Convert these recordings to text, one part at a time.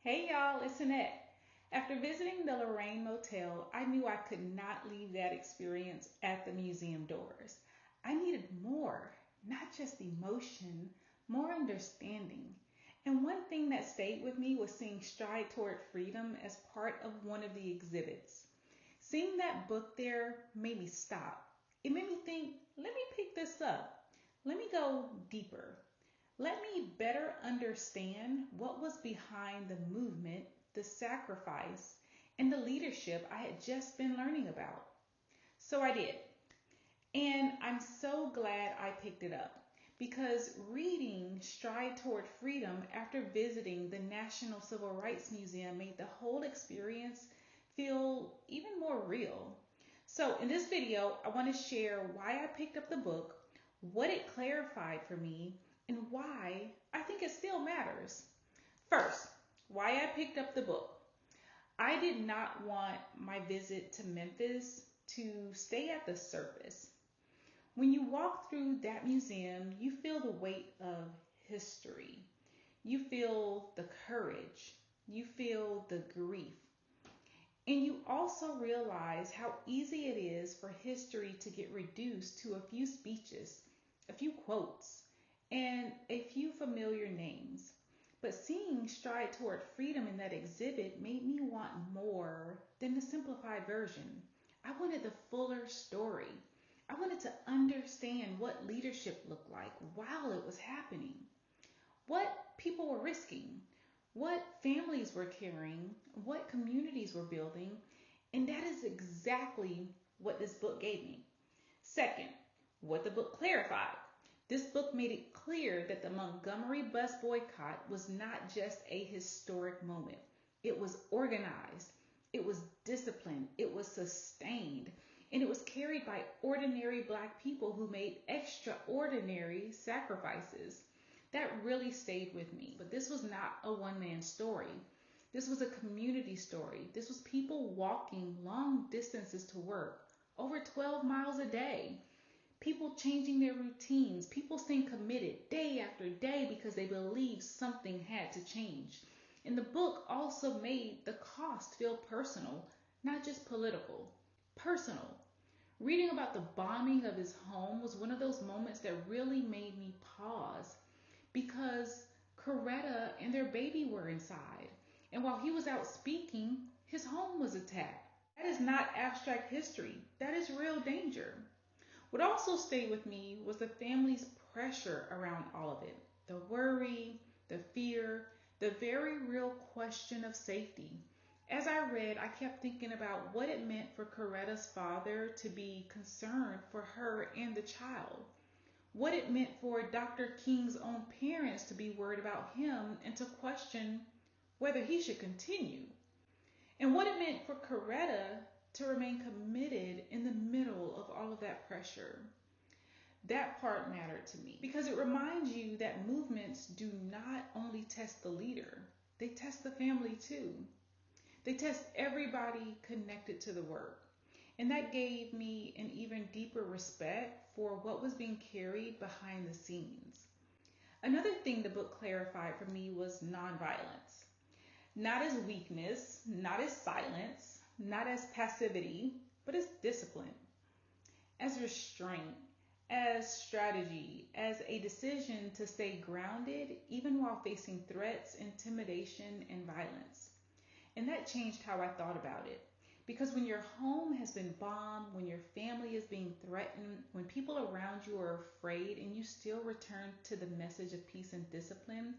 Hey y'all, it's Annette. After visiting the Lorraine Motel, I knew I could not leave that experience at the museum doors. I needed more, not just emotion, more understanding. And one thing that stayed with me was seeing Stride Toward Freedom as part of one of the exhibits. Seeing that book there made me stop. It made me think, let me pick this up. Let me go deeper. Let me better understand what was behind the movement, the sacrifice, and the leadership I had just been learning about. So I did. And I'm so glad I picked it up because reading Stride Toward Freedom after visiting the National Civil Rights Museum made the whole experience feel even more real. So in this video, I want to share why I picked up the book, what it clarified for me, and why I think it still matters. First, why I picked up the book. I did not want my visit to Memphis to stay at the surface. When you walk through that museum, you feel the weight of history. You feel the courage. You feel the grief. And you also realize how easy it is for history to get reduced to a few speeches, a few quotes, and a few familiar names. But seeing Stride Toward Freedom in that exhibit made me want more than the simplified version. I wanted the fuller story. I wanted to understand what leadership looked like while it was happening, what people were risking, what families were carrying, what communities were building, and that is exactly what this book gave me. Second, what the book clarified. This book made it clear that the Montgomery Bus Boycott was not just a historic moment. It was organized, it was disciplined, it was sustained, and it was carried by ordinary Black people who made extraordinary sacrifices. That really stayed with me. But this was not a one-man story. This was a community story. This was people walking long distances to work, over 12 miles a day. People changing their routines, people staying committed day after day because they believed something had to change. And the book also made the cost feel personal, not just political, personal. Reading about the bombing of his home was one of those moments that really made me pause because Coretta and their baby were inside. And while he was out speaking, his home was attacked. That is not abstract history, that is real danger. What also stayed with me was the family's pressure around all of it. The worry, the fear, the very real question of safety. As I read, I kept thinking about what it meant for Coretta's father to be concerned for her and the child. What it meant for Dr. King's own parents to be worried about him and to question whether he should continue. And what it meant for Coretta to remain committed in the middle of all of that pressure. That part mattered to me because it reminds you that movements do not only test the leader, they test the family too. They test everybody connected to the work. And that gave me an even deeper respect for what was being carried behind the scenes. Another thing the book clarified for me was nonviolence. Not as weakness, not as silence, not as passivity, but as discipline, as restraint, as strategy, as a decision to stay grounded even while facing threats, intimidation, and violence. And that changed how I thought about it. Because when your home has been bombed, when your family is being threatened, when people around you are afraid and you still return to the message of peace and discipline,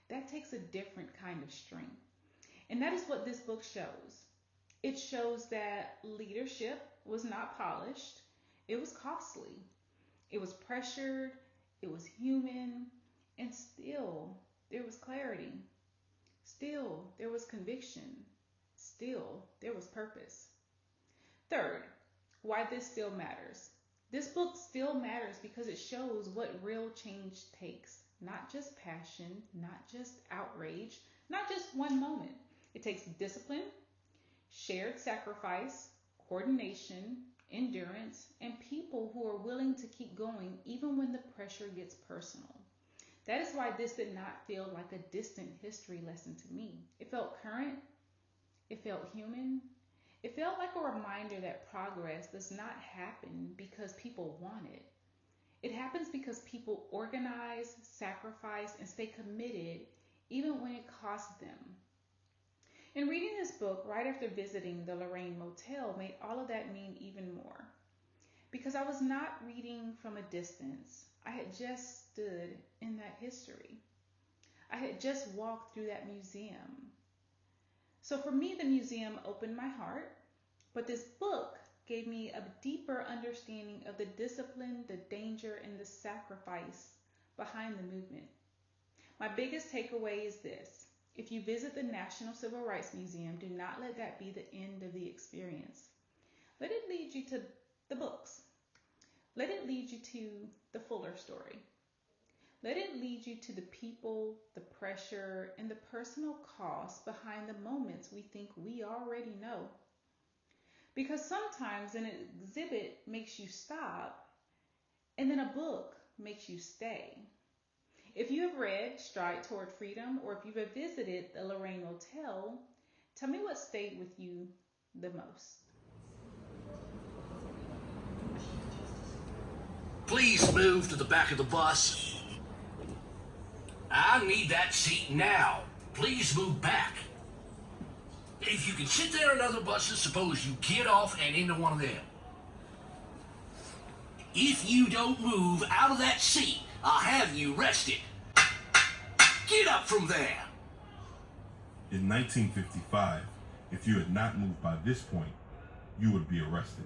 that takes a different kind of strength. And that is what this book shows. It shows that leadership was not polished, it was costly, it was pressured, it was human, and still there was clarity. Still there was conviction. Still there was purpose. Third, why this still matters. This book still matters because it shows what real change takes. Not just passion, not just outrage, not just one moment. It takes discipline, shared sacrifice, coordination, endurance, and people who are willing to keep going even when the pressure gets personal. That is why this did not feel like a distant history lesson to me. It felt current, it felt human, it felt like a reminder that progress does not happen because people want it. It happens because people organize, sacrifice, and stay committed even when it costs them. And reading this book right after visiting the Lorraine Motel made all of that mean even more. Because I was not reading from a distance. I had just stood in that history. I had just walked through that museum. So for me, the museum opened my heart, but this book gave me a deeper understanding of the discipline, the danger, and the sacrifice behind the movement. My biggest takeaway is this. If you visit the National Civil Rights Museum, do not let that be the end of the experience. Let it lead you to the books. Let it lead you to the fuller story. Let it lead you to the people, the pressure, and the personal cost behind the moments we think we already know. Because sometimes an exhibit makes you stop, and then a book makes you stay. If you have read Stride Toward Freedom, or if you've visited the Lorraine Motel, tell me what stayed with you the most. Please move to the back of the bus. I need that seat now. Please move back. If you can sit there in other buses, suppose you get off and into one of them. If you don't move out of that seat, I'll have you arrested. Get up from there. In 1955, if you had not moved by this point, you would be arrested.